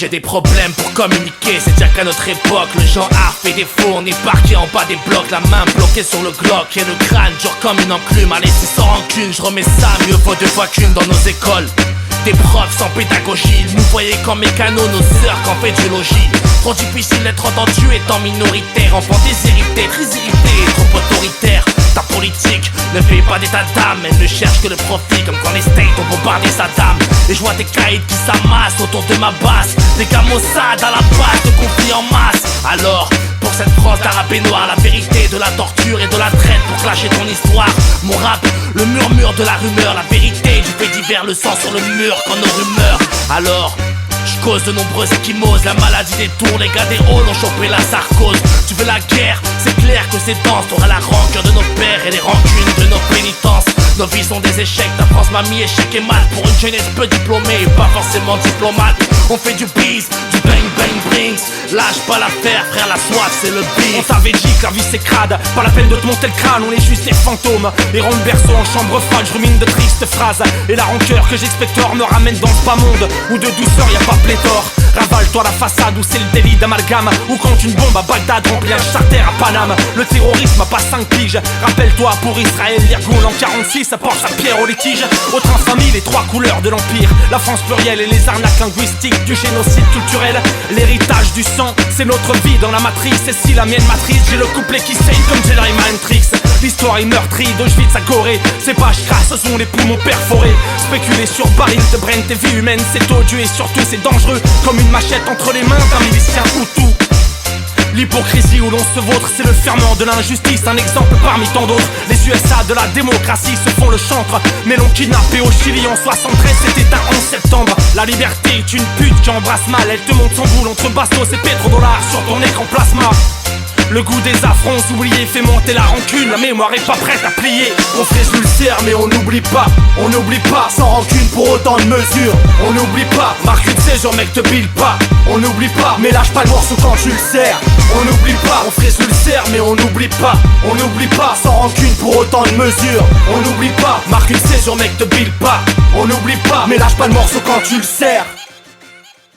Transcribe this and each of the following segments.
J'ai des problèmes pour communiquer, c'est déjà qu'à notre époque le genre A fait des faux, on est parqué en bas des blocs, la main bloquée sur le Glock et le crâne dur comme une enclume. Allez, c'est sans rancune, je remets ça, mieux vaut deux fois qu'une dans nos écoles. Des profs sans pédagogie, ils nous voyaient comme mécanos, nos sœurs qu'en fait du logis. Trop difficile d'être entendu étant minoritaire, enfant déshérité, très irrité, trop autoritaire. Ta politique ne fait pas d'état d'âme, elle ne cherche que le profit, comme quand les States ont bombardé Saddam. Et je vois des caïds qui s'amassent autour de ma basse, des gars Mossad à la base de conflits en masse. Alors, pour cette France d'arabe et noir, la vérité de la torture et de la traite pour clasher ton histoire. Mon rap, le murmure de la rumeur, la vérité du fait divers, le sang sur le mur quand nos rumeurs. Alors, je cause de nombreuses échymoses, la maladie des tours, les gars des halls ont chopé la sarcose. Tu veux la guerre, c'est clair que c'est dense, t'auras la rancœur de nos pères et les rancunes de nos pénitences. Nos vies sont des échecs, ta France m'a mis échec et mal pour une jeunesse peu diplômée et pas forcément diplomate. On fait du bise, du bang bang brings, lâche pas l'affaire frère, la soif c'est le beat. On t'avait dit que la vie c'est crade, pas la peine de te monter le crâne, on est juste des fantômes. Les ronds de berceau en chambre froide, je rumine de tristes phrases. Et la rancœur que j'expectoire me ramène dans ce bas monde où de douceur y a pas pléthore. Ravale-toi la façade où c'est le délit d'amalgame, ou quand une bombe à Bagdad remplit un charter à Paname. Le terrorisme a pas 5 piges, rappelle-toi pour Israël l'Irgun en 46 ça porte sa pierre au litige. Autre infamie, les 3 couleurs de l'empire, la France plurielle et les arnaques linguistiques du génocide culturel. L'héritage du sang, c'est notre vie dans la matrice. Et si la mienne matrice, j'ai le couplet qui saigne comme Jedi Matrix. L'histoire est meurtrie d'Auschwitz à Gorée, ces pages crasses sont les poumons perforés. Spéculer sur baril de Brent et vie humaine, c'est odieux et surtout c'est dangereux, comme une machette entre les mains d'un milicien Hutu. L'hypocrisie où l'on se vautre, c'est le ferment de l'injustice, un exemple parmi tant d'autres. Les USA de la démocratie se font le chantre, mais l'ont kidnappé au Chili en 73, c'était un 11 septembre. La liberté est une pute qui embrasse mal, elle te monte son boule entre bastos et pétrodollars sur ton écran plasma. Le goût des affronts oubliés fait monter la rancune, la mémoire est pas prête à plier. On fait l'ulcère mais on n'oublie pas, sans rancune pour autant de mesures. On n'oublie pas, marque une séjour mec te bille pas. On n'oublie pas, mais lâche pas le morceau quand tu le serres. On n'oublie pas, on frise l'ulcère mais on n'oublie pas. On n'oublie pas, sans rancune pour autant de mesures. On n'oublie pas, marque une séjour mec te bille pas. On n'oublie pas, mais lâche pas le morceau quand tu le serres.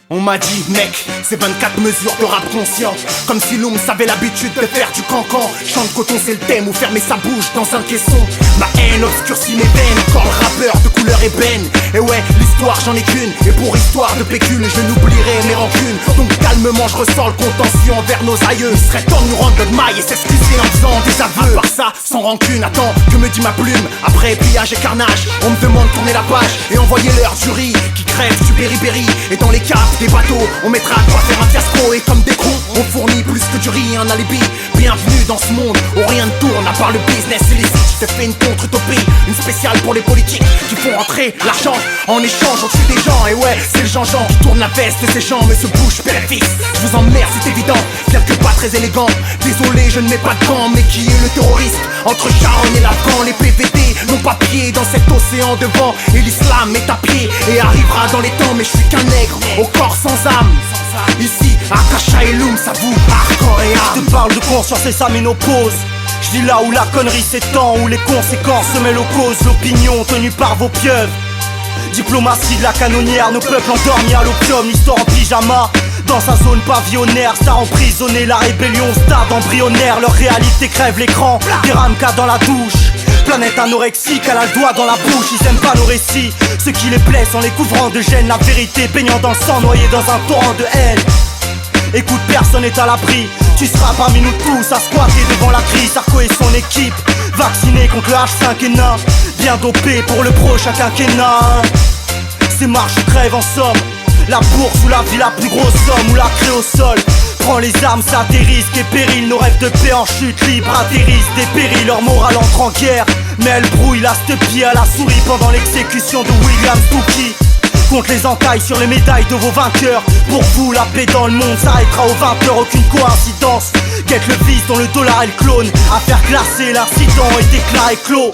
On m'a dit mec, c'est 24 mesures de rap conscient. Comme si l'homme savait l'habitude de faire du cancan. Chant de coton c'est le thème ou fermer sa bouche dans un caisson. Ma haine obscurcit mes veines, encore le rappeur de couleur ébène. Et ouais, l'histoire j'en ai qu'une, et pour histoire de pécule je n'oublierai mes rancunes. Donc calmement je ressens le contentieux envers nos aïeux. Il serait temps de nous rendre notre maille et s'excuser en faisant des aveux. À part ça, sans rancune, attends, que me dit ma plume? Après pillage et carnage, on me demande de tourner la page et envoyer l'heure du riz qui crève du beriberi. Et dans les caves des bateaux, on mettra à quoi faire un fiasco. Et comme des cons, on fournit plus que du riz, un alibi. Bienvenue dans ce monde où rien ne tourne à part le business illicite. Je te fais une contre-utopie, une spéciale pour les politiques qui font rentrer l'argent en échange au dessus des gens. Et ouais, c'est le Jean-Jean qui tourne la veste de ces gens mais se bouge père-fils. Je vous emmerde, c'est évident, quelque pas très élégant. Désolé, je ne mets pas de gants, mais qui est le terroriste? Entre Charonne et l'Afghan, les PVD n'ont pas pied dans cet océan de vent. Et l'islam est à pied et arrivera dans les temps. Mais je suis qu'un nègre au corps sans âme. Ici, Akasha et Loum, ça vous hardcore et âme. Je te parle de conscience et ça m'inopose. Je dis là où la connerie s'étend, où les conséquences se mêlent aux causes. L'opinion tenue par vos pieuvres. Diplomatie de la canonnière, nos peuples endormis à l'opium, l'histoire en pyjama. Dans sa zone pavillonnaire, star emprisonné, la rébellion, stade embryonnaire. Leur réalité crève l'écran, des ramkas dans la douche. Planète anorexique, elle a le doigt dans la bouche. Ils aiment pas nos récits, ce qui les blesse en les couvrant de gêne. La vérité baignant dans le sang, noyé dans un torrent de haine. Écoute, personne n'est à l'abri. Tu seras parmi nous tous à squatter devant la crise. Sarko et son équipe, vaccinés contre le H5N1. Bien dopé pour le prochain quinquennat. Ces marches crèvent en somme. La bourse ou la vie, la plus grosse somme, ou la crée au sol. Prends les armes, ça tes risques et périls. Nos rêves de paix en chute libre atterrissent, dépérissent. Leur morale entre en guerre, mais elle brouille la pied à la souris pendant l'exécution de William Spooky. Compte les entailles sur les médailles de vos vainqueurs. Pour vous, la paix dans le monde s'arrêtera aux 20h, aucune coïncidence. Guette le vice dont le dollar est le clone. Affaire classée, l'incident est déclaré clos.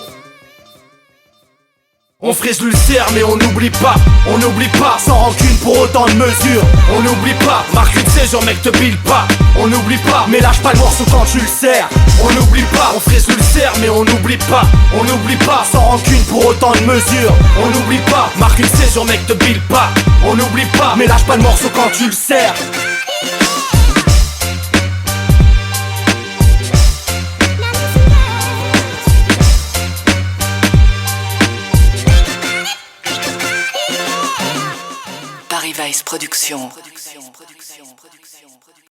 On frise l'ulcère mais on n'oublie pas, sans rancune pour autant de mesures. On n'oublie pas, marque une saison mec te bille pas. On n'oublie pas, mais lâche pas le morceau quand tu le serres. On n'oublie pas, on frise l'ulcère mais on n'oublie pas, sans rancune pour autant de mesures. On n'oublie pas, marque une saison mec te bille pas. On n'oublie pas, mais lâche pas le morceau quand tu le serres. Paris Vice Productions.